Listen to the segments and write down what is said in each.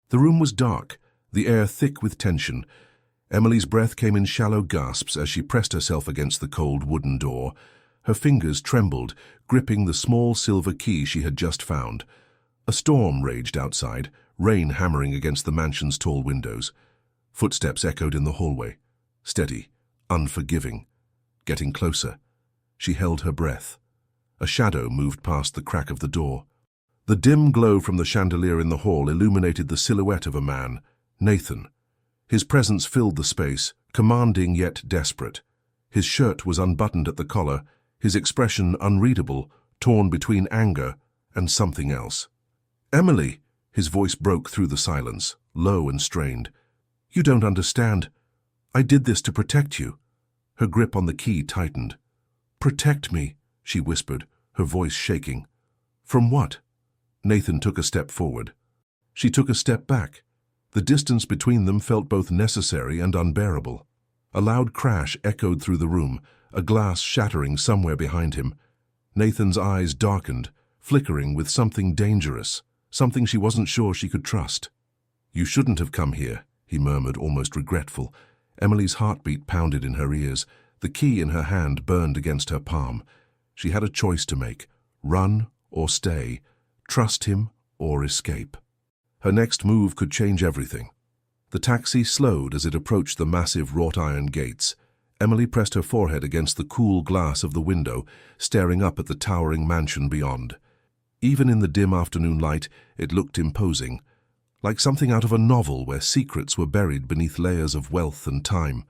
The room was dark, the air thick with tension. Emily's breath came in shallow gasps as she pressed herself against the cold wooden door. Her fingers trembled, gripping the small silver key she had just found. A storm raged outside, rain hammering against the mansion's tall windows. Footsteps echoed in the hallway. Steady, unforgiving. Getting closer. She held her breath. A shadow moved past the crack of the door. The dim glow from the chandelier in the hall illuminated the silhouette of a man, Nathan. His presence filled the space, commanding yet desperate. His shirt was unbuttoned at the collar, his expression unreadable, torn between anger and something else. "Emily!" His voice broke through the silence, low and strained. "You don't understand. I did this to protect you." Her grip on the key tightened. "Protect me," she whispered, her voice shaking. "From what?" Nathan took a step forward. She took a step back. The distance between them felt both necessary and unbearable. A loud crash echoed through the room, a glass shattering somewhere behind him. Nathan's eyes darkened, flickering with something dangerous, something she wasn't sure she could trust. "You shouldn't have come here," he murmured, almost regretful. Emily's heartbeat pounded in her ears. The key in her hand burned against her palm. She had a choice to make: run or stay, trust him or escape. Her next move could change everything. The taxi slowed as it approached the massive wrought-iron gates. Emily pressed her forehead against the cool glass of the window, staring up at the towering mansion beyond. Even in the dim afternoon light, it looked imposing, like something out of a novel where secrets were buried beneath layers of wealth and time.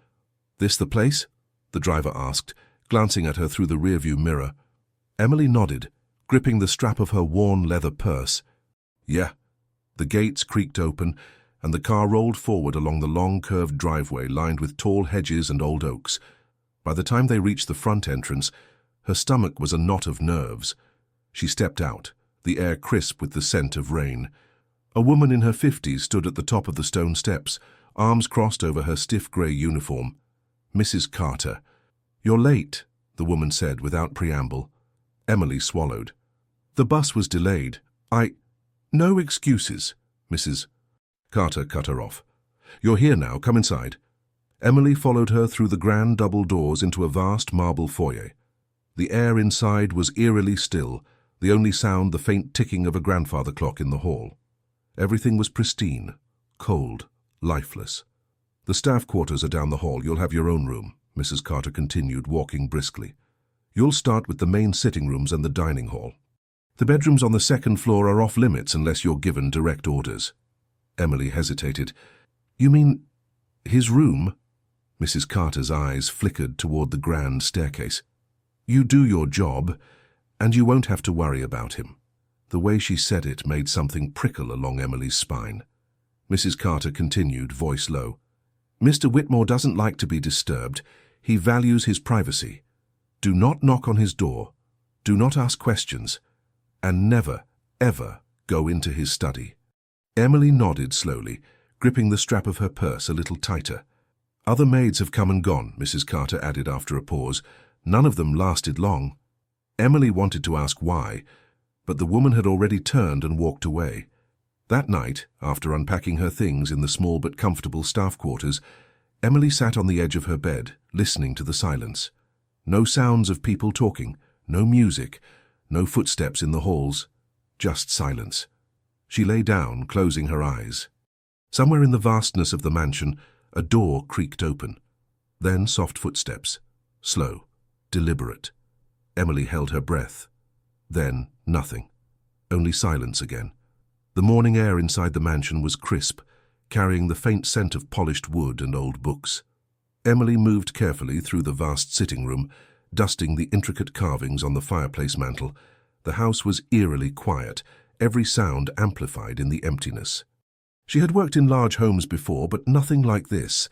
"This the place?" the driver asked, glancing at her through the rearview mirror. Emily nodded, gripping the strap of her worn leather purse. "Yeah." The gates creaked open, and the car rolled forward along the long curved driveway lined with tall hedges and old oaks. By the time they reached the front entrance, her stomach was a knot of nerves. She stepped out, the air crisp with the scent of rain. A woman in her 50s stood at the top of the stone steps, arms crossed over her stiff grey uniform. "Mrs. Carter." "You're late," the woman said without preamble. Emily swallowed. "The bus was delayed. No excuses," Mrs. Carter cut her off. "You're here now, come inside." Emily followed her through the grand double doors into a vast marble foyer. The air inside was eerily still, the only sound the faint ticking of a grandfather clock in the hall. Everything was pristine, cold, lifeless. "The staff quarters are down the hall. You'll have your own room," Mrs. Carter continued, walking briskly. "You'll start with the main sitting rooms and the dining hall. The bedrooms on the second floor are off limits unless you're given direct orders." Emily hesitated. "You mean his room?" Mrs. Carter's eyes flickered toward the grand staircase. "You do your job, and you won't have to worry about him." The way she said it made something prickle along Emily's spine. Mrs. Carter continued, voice low. "Mr. Whitmore doesn't like to be disturbed. He values his privacy. Do not knock on his door. Do not ask questions. And never, ever go into his study." Emily nodded slowly, gripping the strap of her purse a little tighter. "Other maids have come and gone," Mrs. Carter added after a pause. "None of them lasted long." Emily wanted to ask why, but the woman had already turned and walked away. That night, after unpacking her things in the small but comfortable staff quarters, Emily sat on the edge of her bed, listening to the silence. No sounds of people talking, no music, no footsteps in the halls, just silence. She lay down, closing her eyes. Somewhere in the vastness of the mansion, a door creaked open. Then soft footsteps, slow, deliberate. Emily held her breath. Then nothing, only silence again. The morning air inside the mansion was crisp, carrying the faint scent of polished wood and old books. Emily moved carefully through the vast sitting room, dusting the intricate carvings on the fireplace mantel. The house was eerily quiet, every sound amplified in the emptiness. She had worked in large homes before, but nothing like this.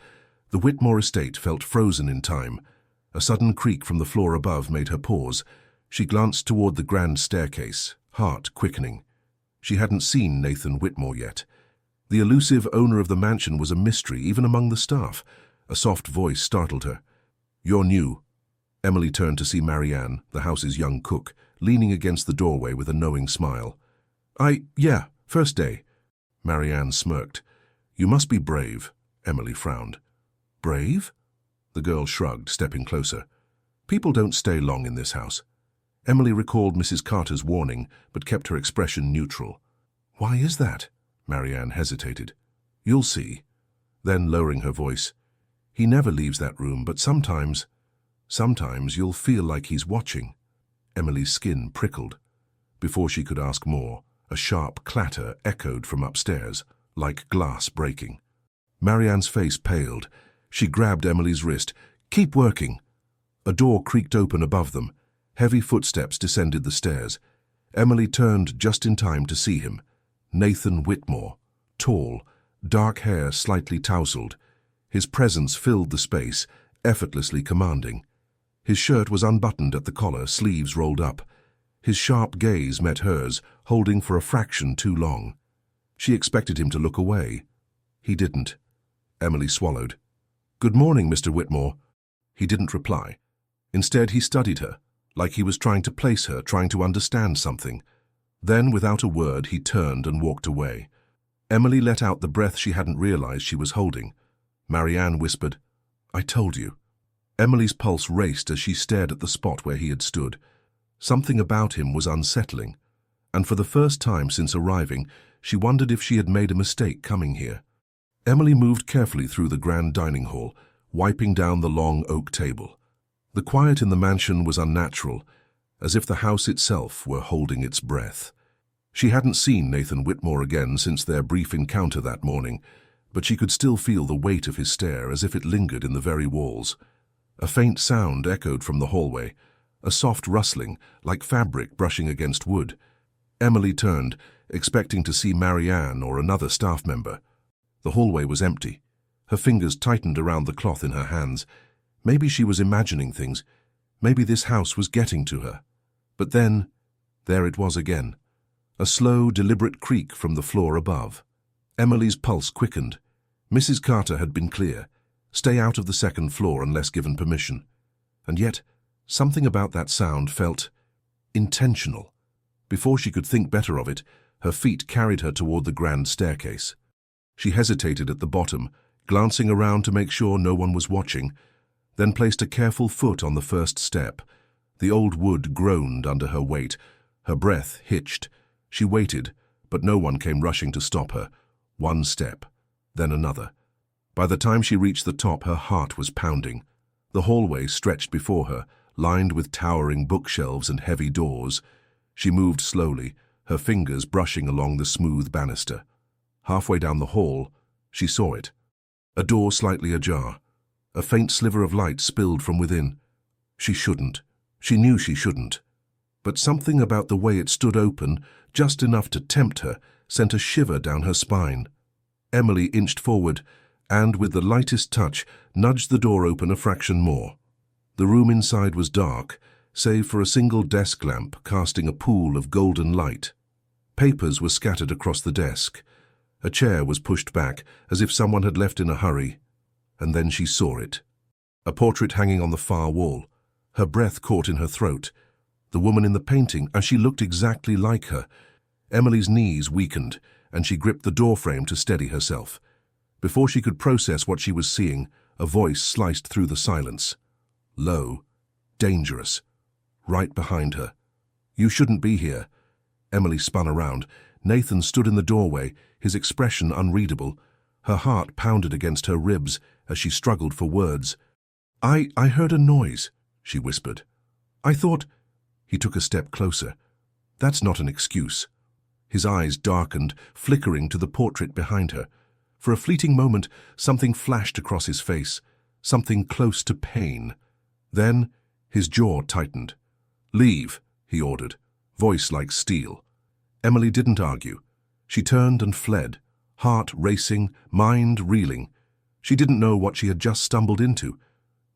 The Whitmore estate felt frozen in time. A sudden creak from the floor above made her pause. She glanced toward the grand staircase, heart quickening. She hadn't seen Nathan Whitmore yet. The elusive owner of the mansion was a mystery even among the staff. A soft voice startled her. "You're new." Emily turned to see Marianne, the house's young cook, leaning against the doorway with a knowing smile. Yeah, first day." Marianne smirked. You must be brave, Emily frowned. Brave? The girl shrugged, stepping closer. People don't stay long in this house. Emily recalled Mrs. Carter's warning, but kept her expression neutral. Why is that? Marianne hesitated. You'll see. Then, lowering her voice, he never leaves that room, but sometimes you'll feel like he's watching. Emily's skin prickled. Before she could ask more, a sharp clatter echoed from upstairs, like glass breaking. Marianne's face paled. She grabbed Emily's wrist. Keep working. A door creaked open above them. Heavy footsteps descended the stairs. Emily turned just in time to see him. Nathan Whitmore, tall, dark hair slightly tousled. His presence filled the space, effortlessly commanding. His shirt was unbuttoned at the collar, sleeves rolled up. His sharp gaze met hers, holding for a fraction too long. She expected him to look away. He didn't. Emily swallowed. Good morning, Mr. Whitmore. He didn't reply. Instead, he studied her, like he was trying to place her, trying to understand something. Then, without a word, he turned and walked away. Emily let out the breath she hadn't realized she was holding. Marianne whispered, I told you. Emily's pulse raced as she stared at the spot where he had stood. Something about him was unsettling, and for the first time since arriving, she wondered if she had made a mistake coming here. Emily moved carefully through the grand dining hall, wiping down the long oak table. The quiet in the mansion was unnatural, as if the house itself were holding its breath. She hadn't seen Nathan Whitmore again since their brief encounter that morning, but she could still feel the weight of his stare as if it lingered in the very walls. A faint sound echoed from the hallway, a soft rustling, like fabric brushing against wood. Emily turned, expecting to see Marianne or another staff member. The hallway was empty. Her fingers tightened around the cloth in her hands. Maybe she was imagining things. Maybe this house was getting to her. But then, there it was again. A slow, deliberate creak from the floor above. Emily's pulse quickened. Mrs. Carter had been clear. Stay out of the second floor unless given permission. And yet, something about that sound felt intentional. Before she could think better of it, her feet carried her toward the grand staircase. She hesitated at the bottom, glancing around to make sure no one was watching, then placed a careful foot on the first step. The old wood groaned under her weight. Her breath hitched. She waited, but no one came rushing to stop her. One step, then another. By the time she reached the top, her heart was pounding. The hallway stretched before her, lined with towering bookshelves and heavy doors. She moved slowly, her fingers brushing along the smooth banister. Halfway down the hall, she saw it. A door slightly ajar. A faint sliver of light spilled from within. She shouldn't. She knew she shouldn't. But something about the way it stood open, just enough to tempt her, sent a shiver down her spine. Emily inched forward and, with the lightest touch, nudged the door open a fraction more. The room inside was dark, save for a single desk lamp casting a pool of golden light. Papers were scattered across the desk. A chair was pushed back, as if someone had left in a hurry. And then she saw it. A portrait hanging on the far wall. Her breath caught in her throat. The woman in the painting, and she looked exactly like her. Emily's knees weakened, and she gripped the doorframe to steady herself. Before she could process what she was seeing, a voice sliced through the silence. Low, dangerous, right behind her. You shouldn't be here. Emily spun around. Nathan stood in the doorway, his expression unreadable. Her heart pounded against her ribs as she struggled for words. I heard a noise, she whispered. I thought... He took a step closer. That's not an excuse. His eyes darkened, flickering to the portrait behind her. For a fleeting moment, something flashed across his face, something close to pain. Then, his jaw tightened. Leave, he ordered, voice like steel. Emily didn't argue. She turned and fled, heart racing, mind reeling. She didn't know what she had just stumbled into,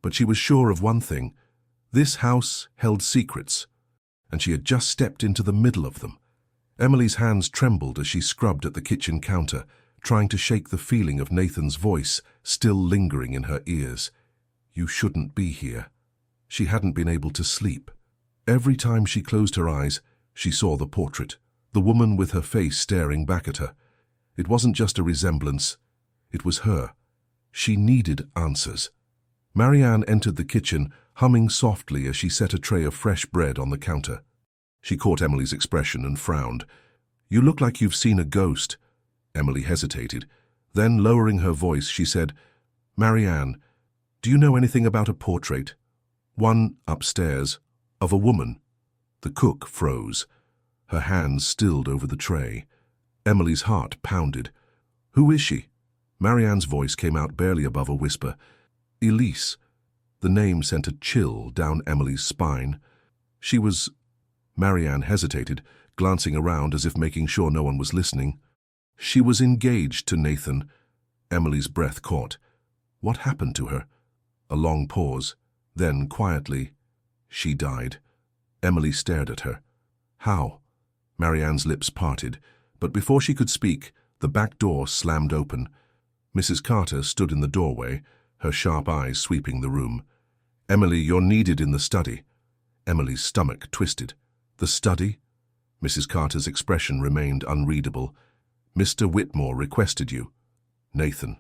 but she was sure of one thing. This house held secrets, and she had just stepped into the middle of them. Emily's hands trembled as she scrubbed at the kitchen counter, trying to shake the feeling of Nathan's voice still lingering in her ears. You shouldn't be here. She hadn't been able to sleep. Every time she closed her eyes, she saw the portrait, the woman with her face staring back at her. It wasn't just a resemblance. It was her. She needed answers. Marianne entered the kitchen, humming softly as she set a tray of fresh bread on the counter. She caught Emily's expression and frowned. "You look like you've seen a ghost." Emily hesitated. Then, lowering her voice, she said, "Marianne, do you know anything about a portrait? One upstairs, of a woman." The cook froze. Her hands stilled over the tray. Emily's heart pounded. "Who is she?" Marianne's voice came out barely above a whisper. "Elise." The name sent a chill down Emily's spine. She was... Marianne hesitated, glancing around as if making sure no one was listening. She was engaged to Nathan. Emily's breath caught. What happened to her? A long pause. Then, quietly, she died. Emily stared at her. How? Marianne's lips parted, but before she could speak, the back door slammed open. Mrs. Carter stood in the doorway, her sharp eyes sweeping the room. "Emily, you're needed in the study." Emily's stomach twisted. "The study?" Mrs. Carter's expression remained unreadable. "Mr. Whitmore requested you." "Nathan."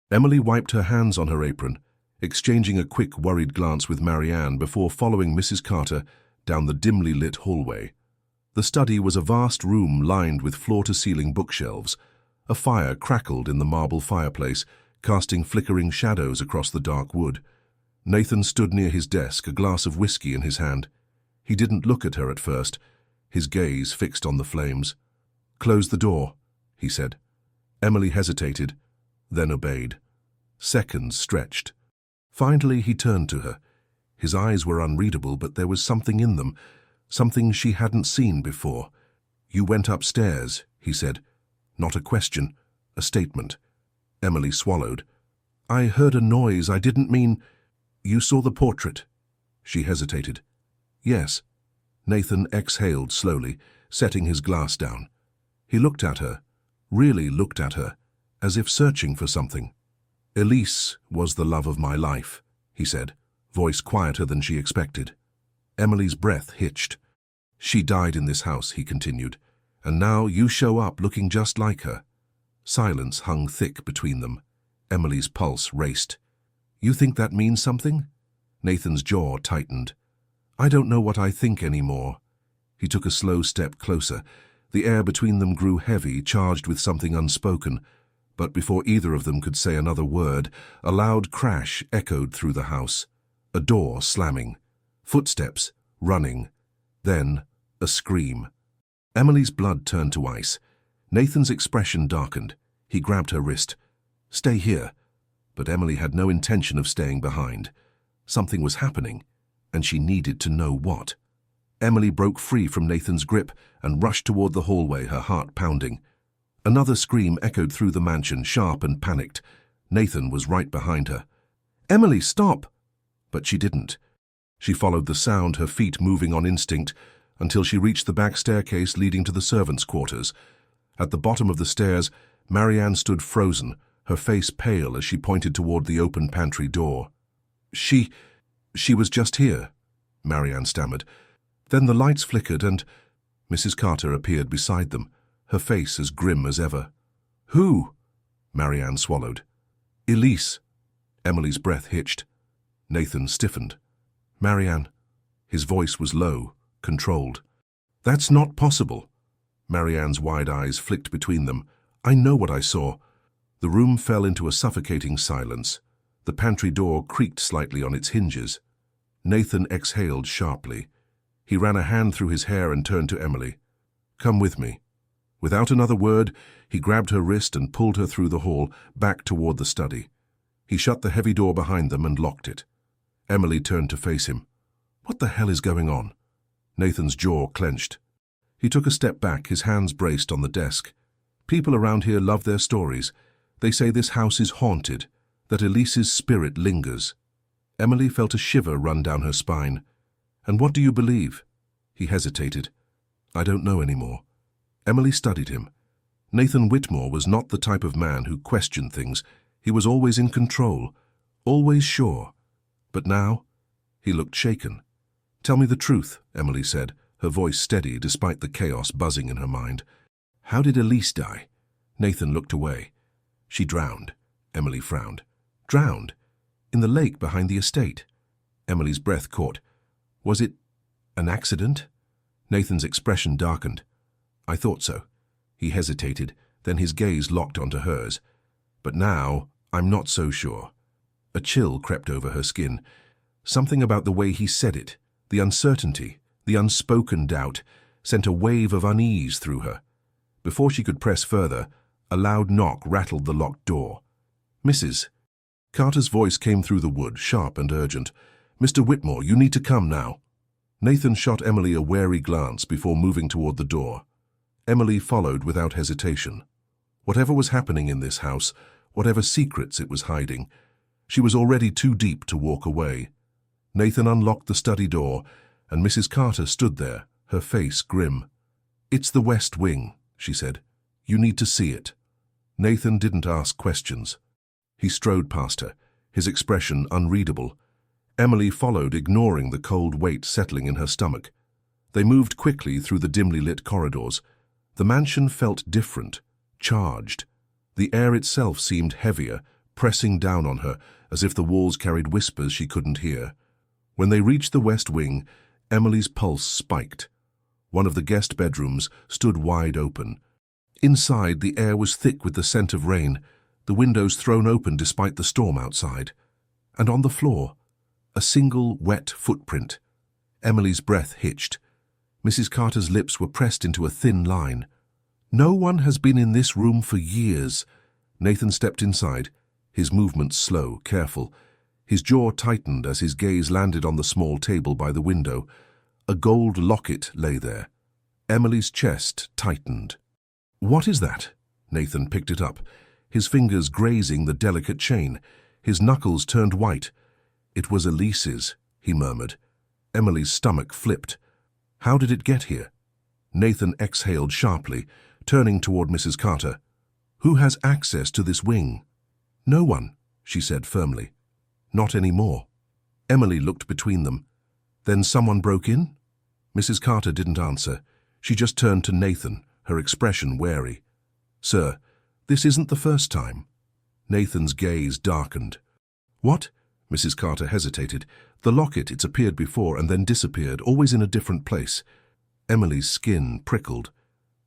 Emily wiped her hands on her apron, exchanging a quick, worried glance with Marianne before following Mrs. Carter down the dimly lit hallway. The study was a vast room lined with floor-to-ceiling bookshelves. A fire crackled in the marble fireplace, casting flickering shadows across the dark wood. Nathan stood near his desk, a glass of whiskey in his hand. He didn't look at her at first, his gaze fixed on the flames. "Close the door," he said. Emily hesitated, then obeyed. Seconds stretched. Finally, he turned to her. His eyes were unreadable, but there was something in them, something she hadn't seen before. "You went upstairs," he said. Not a question, a statement. Emily swallowed. "I heard a noise. I didn't mean—" "You saw the portrait?" She hesitated. "Yes." Nathan exhaled slowly, setting his glass down. He looked at her, really looked at her, as if searching for something. "Elise was the love of my life," he said, voice quieter than she expected. Emily's breath hitched. "She died in this house," he continued, "and now you show up looking just like her." Silence hung thick between them. Emily's pulse raced. "You think that means something?" Nathan's jaw tightened. "I don't know what I think anymore." He took a slow step closer. The air between them grew heavy, charged with something unspoken. But before either of them could say another word, a loud crash echoed through the house. A door slamming. Footsteps, running. Then, a scream. Emily's blood turned to ice. Nathan's expression darkened. He grabbed her wrist. "Stay here." But Emily had no intention of staying behind. Something was happening, and she needed to know what. Emily broke free from Nathan's grip and rushed toward the hallway, her heart pounding. Another scream echoed through the mansion, sharp and panicked. Nathan was right behind her. "Emily, stop!" But she didn't. She followed the sound, her feet moving on instinct, until she reached the back staircase leading to the servants' quarters. At the bottom of the stairs, Marianne stood frozen, her face pale as she pointed toward the open pantry door. She was just here," Marianne stammered. Then the lights flickered and Mrs. Carter appeared beside them, her face as grim as ever. "Who?" Marianne swallowed. "Elise." Emily's breath hitched. Nathan stiffened. "Marianne." His voice was low, controlled. "That's not possible." Marianne's wide eyes flicked between them. "I know what I saw." The room fell into a suffocating silence. The pantry door creaked slightly on its hinges. Nathan exhaled sharply. He ran a hand through his hair and turned to Emily. "Come with me." Without another word, he grabbed her wrist and pulled her through the hall, back toward the study. He shut the heavy door behind them and locked it. Emily turned to face him. "What the hell is going on?" Nathan's jaw clenched. He took a step back, his hands braced on the desk. "People around here love their stories. They say this house is haunted, that Elise's spirit lingers." Emily felt a shiver run down her spine. "And what do you believe?" He hesitated. "I don't know anymore." Emily studied him. Nathan Whitmore was not the type of man who questioned things. He was always in control, always sure. But now, he looked shaken. "Tell me the truth," Emily said, her voice steady despite the chaos buzzing in her mind. "How did Elise die?" Nathan looked away. She drowned. Emily frowned. Drowned? In the lake behind the estate? Emily's breath caught. Was it an accident? Nathan's expression darkened. I thought so. He hesitated, then his gaze locked onto hers. But now, I'm not so sure. A chill crept over her skin. Something about the way he said it, the uncertainty, the unspoken doubt, sent a wave of unease through her. Before she could press further, a loud knock rattled the locked door. Mrs. Carter's voice came through the wood, sharp and urgent. Mr. Whitmore, you need to come now. Nathan shot Emily a wary glance before moving toward the door. Emily followed without hesitation. Whatever was happening in this house, whatever secrets it was hiding, she was already too deep to walk away. Nathan unlocked the study door, and Mrs. Carter stood there, her face grim. It's the West Wing, she said. You need to see it. Nathan didn't ask questions. He strode past her, his expression unreadable. Emily followed, ignoring the cold weight settling in her stomach. They moved quickly through the dimly lit corridors. The mansion felt different, charged. The air itself seemed heavier, pressing down on her, as if the walls carried whispers she couldn't hear. When they reached the West Wing, Emily's pulse spiked. One of the guest bedrooms stood wide open. Inside, the air was thick with the scent of rain, the windows thrown open despite the storm outside. And on the floor, a single wet footprint. Emily's breath hitched. Mrs. Carter's lips were pressed into a thin line. No one has been in this room for years. Nathan stepped inside, his movements slow, careful. His jaw tightened as his gaze landed on the small table by the window. A gold locket lay there. Emily's chest tightened. What is that? Nathan picked it up, his fingers grazing the delicate chain. His knuckles turned white. It was Elise's, he murmured. Emily's stomach flipped. How did it get here? Nathan exhaled sharply, turning toward Mrs. Carter. Who has access to this wing? No one, she said firmly. Not anymore. Emily looked between them. Then someone broke in? Mrs. Carter didn't answer. She just turned to Nathan, her expression wary. Sir, this isn't the first time. Nathan's gaze darkened. What? Mrs. Carter hesitated. The locket, it's appeared before and then disappeared, always in a different place. Emily's skin prickled.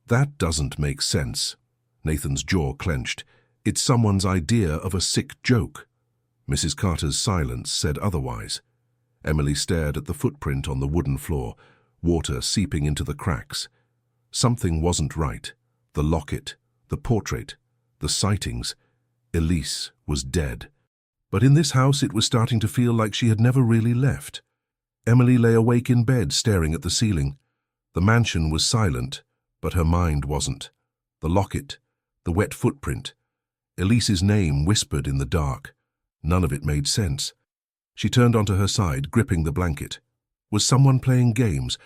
That doesn't make sense. Nathan's jaw clenched. It's someone's idea of a sick joke. Mrs. Carter's silence said otherwise. Emily stared at the footprint on the wooden floor, water seeping into the cracks. Something wasn't right. The locket, the portrait, the sightings. Elise was dead. But in this house it was starting to feel like she had never really left. Emily lay awake in bed, staring at the ceiling. The mansion was silent, but her mind wasn't. The locket, the wet footprint. Elise's name whispered in the dark. None of it made sense. She turned onto her side, gripping the blanket. Was someone playing games,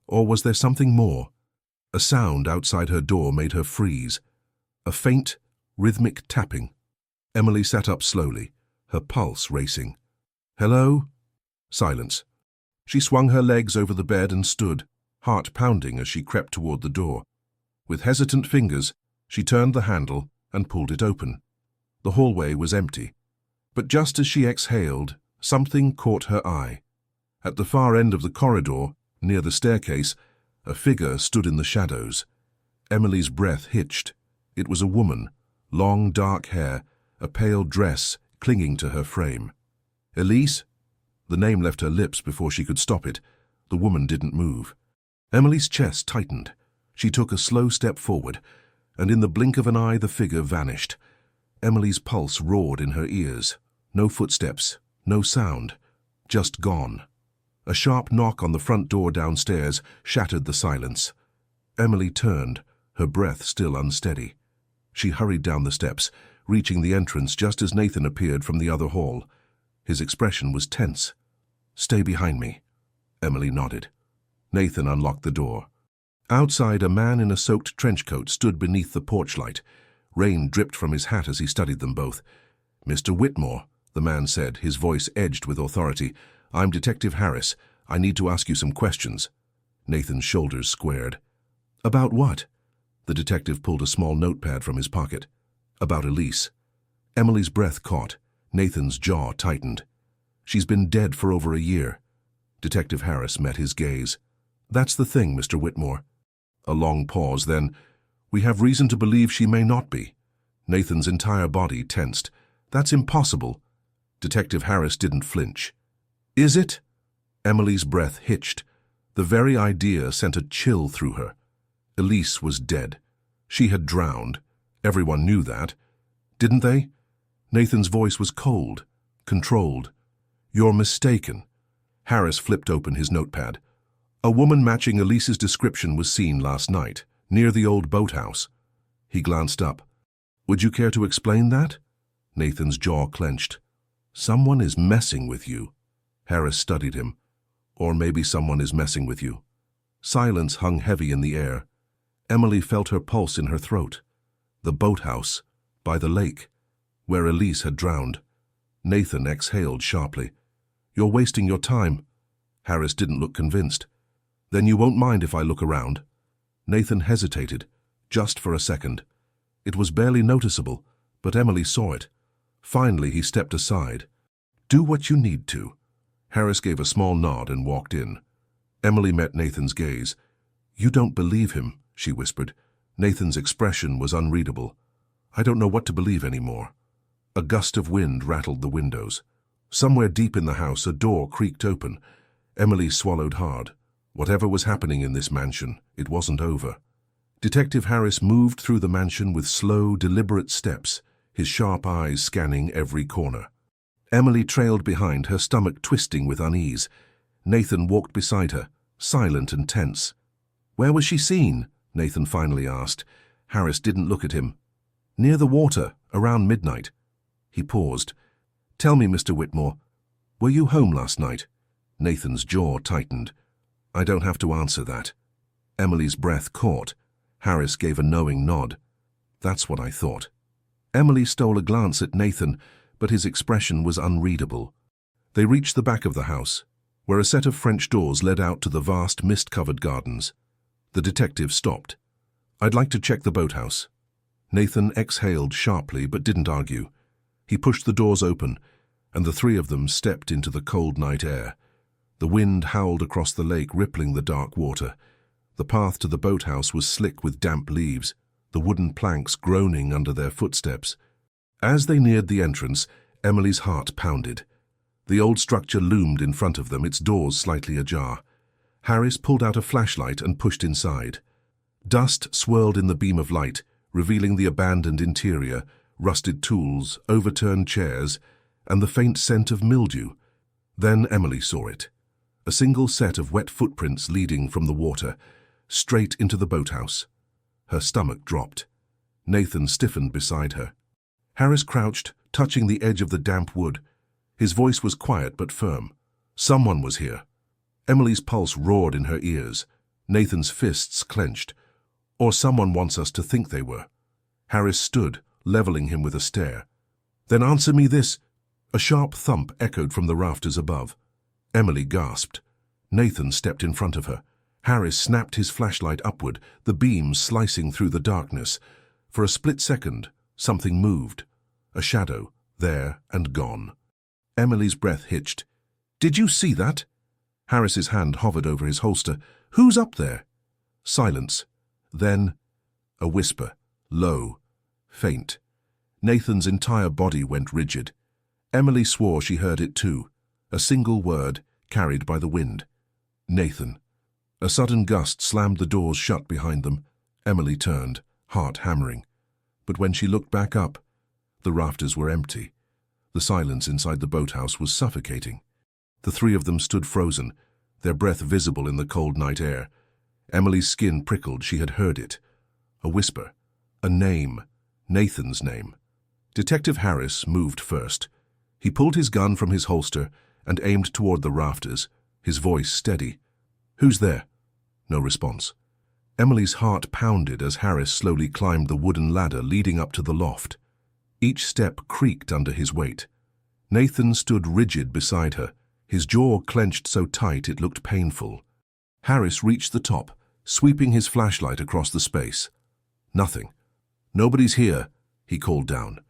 or was there something more? A sound outside her door made her freeze. A faint, rhythmic tapping. Emily sat up slowly, her pulse racing. Hello? Silence. She swung her legs over the bed and stood, heart pounding as she crept toward the door. With hesitant fingers, she turned the handle and pulled it open. The hallway was empty. But just as she exhaled, something caught her eye. At the far end of the corridor, near the staircase, a figure stood in the shadows. Emily's breath hitched. It was a woman, long dark hair, a pale dress clinging to her frame. Elise? The name left her lips before she could stop it. The woman didn't move. Emily's chest tightened. She took a slow step forward, and in the blink of an eye the figure vanished. Emily's pulse roared in her ears. No footsteps, no sound, just gone. A sharp knock on the front door downstairs shattered the silence. Emily turned, her breath still unsteady. She hurried down the steps, reaching the entrance just as Nathan appeared from the other hall. His expression was tense. "Stay behind me." Emily nodded. Nathan unlocked the door. Outside, a man in a soaked trench coat stood beneath the porch light. Rain dripped from his hat as he studied them both. "Mr. Whitmore," the man said, his voice edged with authority. "I'm Detective Harris. I need to ask you some questions." Nathan's shoulders squared. "About what?" The detective pulled a small notepad from his pocket. About Elise. Emily's breath caught. Nathan's jaw tightened. She's been dead for over a year. Detective Harris met his gaze. That's the thing, Mr. Whitmore. A long pause, then, we have reason to believe she may not be. Nathan's entire body tensed. That's impossible. Detective Harris didn't flinch. Is it? Emily's breath hitched. The very idea sent a chill through her. Elise was dead. She had drowned. Everyone knew that. Didn't they? Nathan's voice was cold, controlled. You're mistaken. Harris flipped open his notepad. A woman matching Elise's description was seen last night, near the old boathouse. He glanced up. Would you care to explain that? Nathan's jaw clenched. Someone is messing with you. Harris studied him. Or maybe someone is messing with you. Silence hung heavy in the air. Emily felt her pulse in her throat. The boathouse, by the lake, where Elise had drowned. Nathan exhaled sharply. You're wasting your time. Harris didn't look convinced. Then you won't mind if I look around? Nathan hesitated, just for a second. It was barely noticeable, but Emily saw it. Finally, he stepped aside. Do what you need to. Harris gave a small nod and walked in. Emily met Nathan's gaze. You don't believe him, she whispered. Nathan's expression was unreadable. I don't know what to believe anymore. A gust of wind rattled the windows. Somewhere deep in the house, a door creaked open. Emily swallowed hard. Whatever was happening in this mansion, it wasn't over. Detective Harris moved through the mansion with slow, deliberate steps, his sharp eyes scanning every corner. Emily trailed behind, her stomach twisting with unease. Nathan walked beside her, silent and tense. Where was she seen? Nathan finally asked. Harris didn't look at him. Near the water, around midnight. He paused. Tell me, Mr. Whitmore, were you home last night? Nathan's jaw tightened. I don't have to answer that. Emily's breath caught. Harris gave a knowing nod. That's what I thought. Emily stole a glance at Nathan, but his expression was unreadable. They reached the back of the house, where a set of French doors led out to the vast mist-covered gardens. The detective stopped. I'd like to check the boathouse. Nathan exhaled sharply but didn't argue. He pushed the doors open, and the three of them stepped into the cold night air. The wind howled across the lake, rippling the dark water. The path to the boathouse was slick with damp leaves, the wooden planks groaning under their footsteps. As they neared the entrance, Emily's heart pounded. The old structure loomed in front of them, its doors slightly ajar. Harris pulled out a flashlight and pushed inside. Dust swirled in the beam of light, revealing the abandoned interior, rusted tools, overturned chairs, and the faint scent of mildew. Then Emily saw it. A single set of wet footprints leading from the water, straight into the boathouse. Her stomach dropped. Nathan stiffened beside her. Harris crouched, touching the edge of the damp wood. His voice was quiet but firm. Someone was here. Emily's pulse roared in her ears. Nathan's fists clenched. Or someone wants us to think they were. Harris stood, leveling him with a stare. Then answer me this. A sharp thump echoed from the rafters above. Emily gasped. Nathan stepped in front of her. Harris snapped his flashlight upward, the beam slicing through the darkness. For a split second, something moved. A shadow, there and gone. Emily's breath hitched. Did you see that? Harris's hand hovered over his holster. Who's up there? Silence. Then, a whisper, low, faint. Nathan's entire body went rigid. Emily swore she heard it too. A single word, carried by the wind. Nathan. A sudden gust slammed the doors shut behind them. Emily turned, heart hammering. But when she looked back up, the rafters were empty. The silence inside the boathouse was suffocating. The three of them stood frozen, their breath visible in the cold night air. Emily's skin prickled. She had heard it. A whisper. A name. Nathan's name. Detective Harris moved first. He pulled his gun from his holster and aimed toward the rafters, his voice steady. Who's there? No response. Emily's heart pounded as Harris slowly climbed the wooden ladder leading up to the loft. Each step creaked under his weight. Nathan stood rigid beside her, his jaw clenched so tight it looked painful. Harris reached the top, sweeping his flashlight across the space. Nothing. Nobody's here, he called down.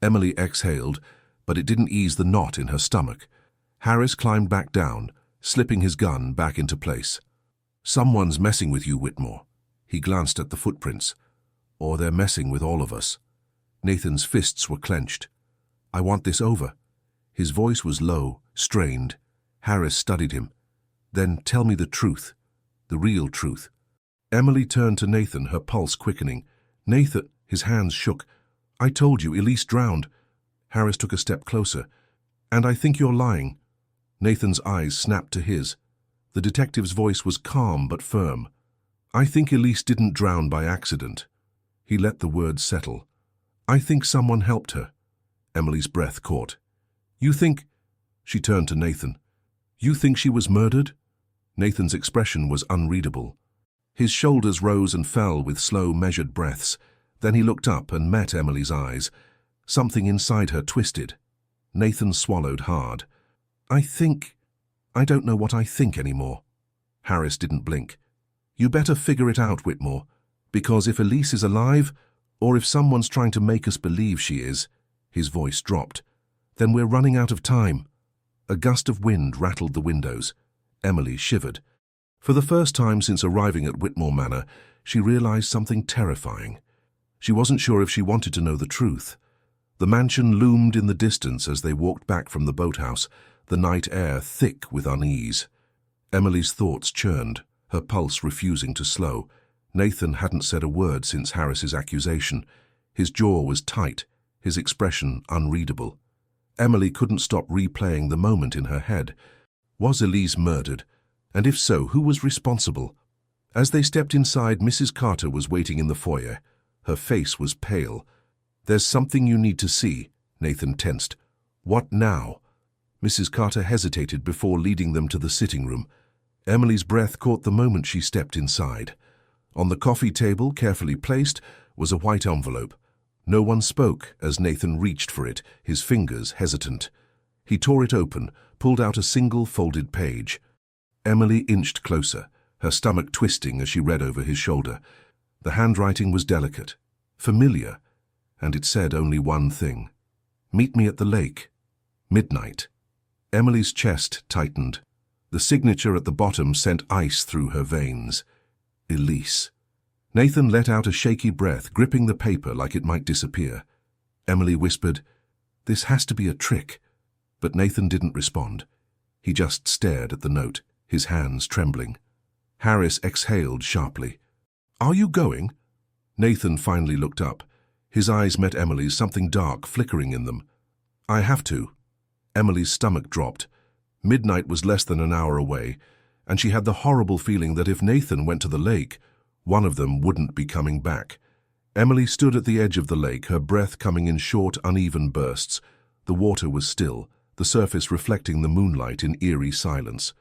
Emily exhaled, but it didn't ease the knot in her stomach. Harris climbed back down, slipping his gun back into place. Someone's messing with you, Whitmore. He glanced at the footprints. Or they're messing with all of us. Nathan's fists were clenched. I want this over. His voice was low, strained. Harris studied him. Then tell me the truth. The real truth. Emily turned to Nathan, her pulse quickening. Nathan, his hands shook. I told you, Elise drowned. Harris took a step closer. And I think you're lying. Nathan's eyes snapped to his. The detective's voice was calm but firm. I think Elise didn't drown by accident. He let the words settle. I think someone helped her. Emily's breath caught. You think... She turned to Nathan. You think she was murdered? Nathan's expression was unreadable. His shoulders rose and fell with slow, measured breaths. Then he looked up and met Emily's eyes. Something inside her twisted. Nathan swallowed hard. I don't know what I think anymore. Harris didn't blink. You better figure it out, Whitmore, because if Elise is alive, or if someone's trying to make us believe she is, his voice dropped, then we're running out of time. A gust of wind rattled the windows. Emily shivered. For the first time since arriving at Whitmore Manor, she realized something terrifying. She wasn't sure if she wanted to know the truth. The mansion loomed in the distance as they walked back from the boathouse, the night air thick with unease. Emily's thoughts churned, her pulse refusing to slow. Nathan hadn't said a word since Harris's accusation. His jaw was tight, his expression unreadable. Emily couldn't stop replaying the moment in her head. Was Elise murdered? And if so, who was responsible? As they stepped inside, Mrs. Carter was waiting in the foyer. Her face was pale. There's something you need to see, Nathan tensed. What now? Mrs. Carter hesitated before leading them to the sitting room. Emily's breath caught the moment she stepped inside. On the coffee table, carefully placed, was a white envelope. No one spoke as Nathan reached for it, his fingers hesitant. He tore it open, pulled out a single folded page. Emily inched closer, her stomach twisting as she read over his shoulder. The handwriting was delicate, familiar, and it said only one thing. Meet me at the lake. Midnight. Emily's chest tightened. The signature at the bottom sent ice through her veins. Elise. Nathan let out a shaky breath, gripping the paper like it might disappear. Emily whispered, "This has to be a trick." But Nathan didn't respond. He just stared at the note, his hands trembling. Harris exhaled sharply. "Are you going?" Nathan finally looked up. His eyes met Emily's, something dark flickering in them. "I have to." Emily's stomach dropped. Midnight was less than an hour away, and she had the horrible feeling that if Nathan went to the lake, one of them wouldn't be coming back. Emily stood at the edge of the lake, her breath coming in short, uneven bursts. The water was still, the surface reflecting the moonlight in eerie silence.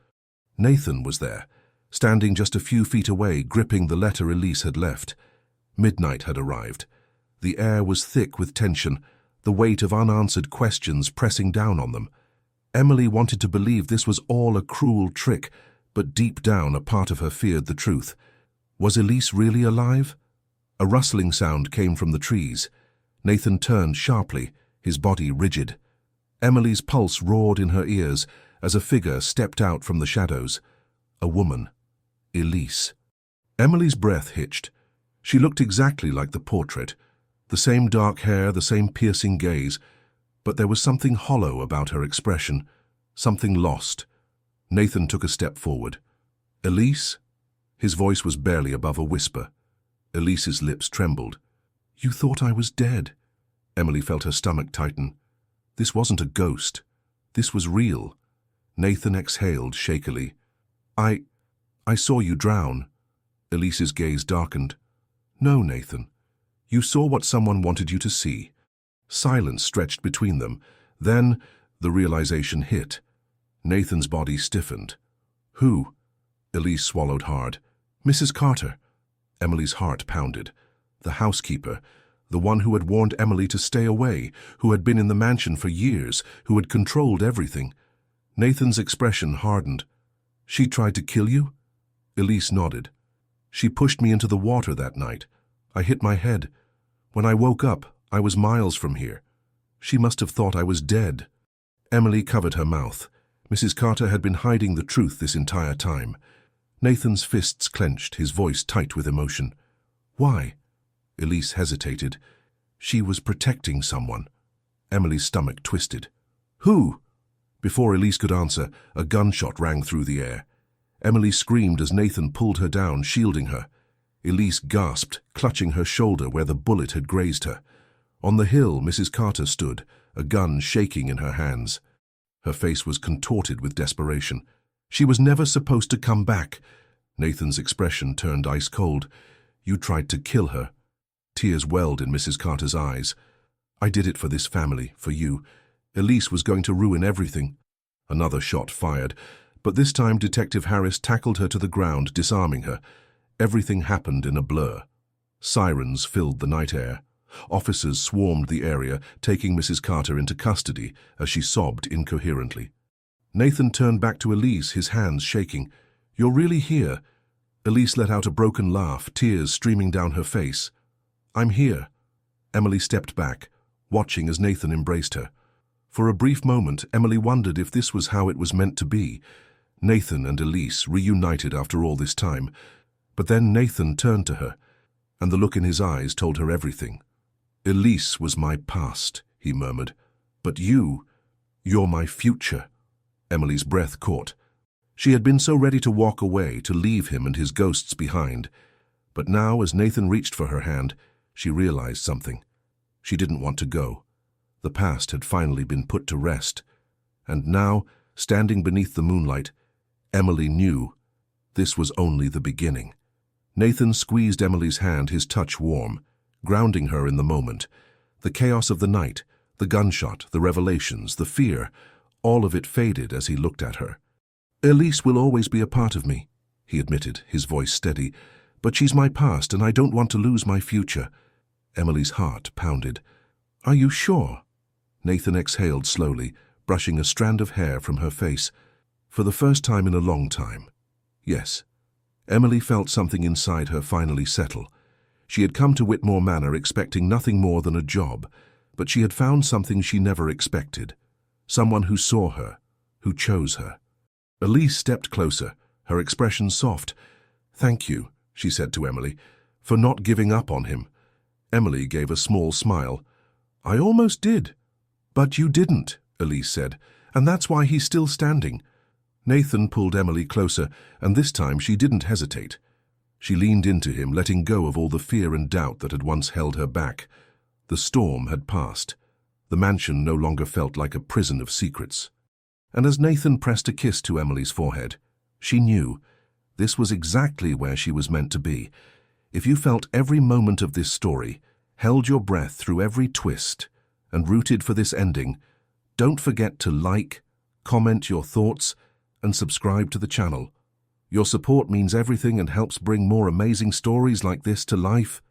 Nathan was there, standing just a few feet away, gripping the letter Elise had left. Midnight had arrived. The air was thick with tension, the weight of unanswered questions pressing down on them. Emily wanted to believe this was all a cruel trick, but deep down a part of her feared the truth. Was Elise really alive? A rustling sound came from the trees. Nathan turned sharply, his body rigid. Emily's pulse roared in her ears as a figure stepped out from the shadows. A woman. Elise. Emily's breath hitched. She looked exactly like the portrait. The same dark hair, the same piercing gaze. But there was something hollow about her expression, something lost. Nathan took a step forward. "Elise?" His voice was barely above a whisper. Elise's lips trembled. "You thought I was dead." Emily felt her stomach tighten. This wasn't a ghost. This was real. Nathan exhaled shakily. I saw you drown." Elise's gaze darkened. "No, Nathan. You saw what someone wanted you to see." Silence stretched between them. Then the realization hit. Nathan's body stiffened. "Who?" Elise swallowed hard. "Mrs. Carter." Emily's heart pounded. The housekeeper, the one who had warned Emily to stay away, who had been in the mansion for years, who had controlled everything. Nathan's expression hardened. "She tried to kill you?" Elise nodded. "She pushed me into the water that night. I hit my head. When I woke up, I was miles from here. She must have thought I was dead." Emily covered her mouth. Mrs. Carter had been hiding the truth this entire time. Nathan's fists clenched, his voice tight with emotion. "Why?" Elise hesitated. She was protecting someone. Emily's stomach twisted. "Who?" Before Elise could answer, a gunshot rang through the air. Emily screamed as Nathan pulled her down, shielding her. Elise gasped, clutching her shoulder where the bullet had grazed her. On the hill, Mrs. Carter stood, a gun shaking in her hands. Her face was contorted with desperation. She was never supposed to come back. Nathan's expression turned ice cold. "You tried to kill her." Tears welled in Mrs. Carter's eyes. "I did it for this family, for you. Elise was going to ruin everything." Another shot fired, but this time Detective Harris tackled her to the ground, disarming her. Everything happened in a blur. Sirens filled the night air. Officers swarmed the area, taking Mrs. Carter into custody as she sobbed incoherently. Nathan turned back to Elise, his hands shaking. "You're really here?" Elise let out a broken laugh, tears streaming down her face. "I'm here." Emily stepped back, watching as Nathan embraced her. For a brief moment, Emily wondered if this was how it was meant to be. Nathan and Elise reunited after all this time. But then Nathan turned to her, and the look in his eyes told her everything. "Elise was my past," he murmured. "But you're my future." Emily's breath caught. She had been so ready to walk away, to leave him and his ghosts behind. But now, as Nathan reached for her hand, she realized something. She didn't want to go. The past had finally been put to rest. And now, standing beneath the moonlight, Emily knew this was only the beginning. Nathan squeezed Emily's hand, his touch warm, grounding her in the moment. The chaos of the night, the gunshot, the revelations, the fear, all of it faded as he looked at her. "Elise will always be a part of me," he admitted, his voice steady. "But she's my past, and I don't want to lose my future." Emily's heart pounded. "Are you sure?" Nathan exhaled slowly, brushing a strand of hair from her face. "For the first time in a long time. Yes." Emily felt something inside her finally settle. She had come to Whitmore Manor expecting nothing more than a job, but she had found something she never expected. Someone who saw her, who chose her. Elise stepped closer, her expression soft. "Thank you," she said to Emily, "for not giving up on him." Emily gave a small smile. "I almost did." "But you didn't," Elise said, "and that's why he's still standing." Nathan pulled Emily closer, and this time she didn't hesitate. She leaned into him, letting go of all the fear and doubt that had once held her back. The storm had passed. The mansion no longer felt like a prison of secrets. And as Nathan pressed a kiss to Emily's forehead, she knew this was exactly where she was meant to be. If you felt every moment of this story, held your breath through every twist, and rooted for this ending, don't forget to like, comment your thoughts, and subscribe to the channel. Your support means everything and helps bring more amazing stories like this to life.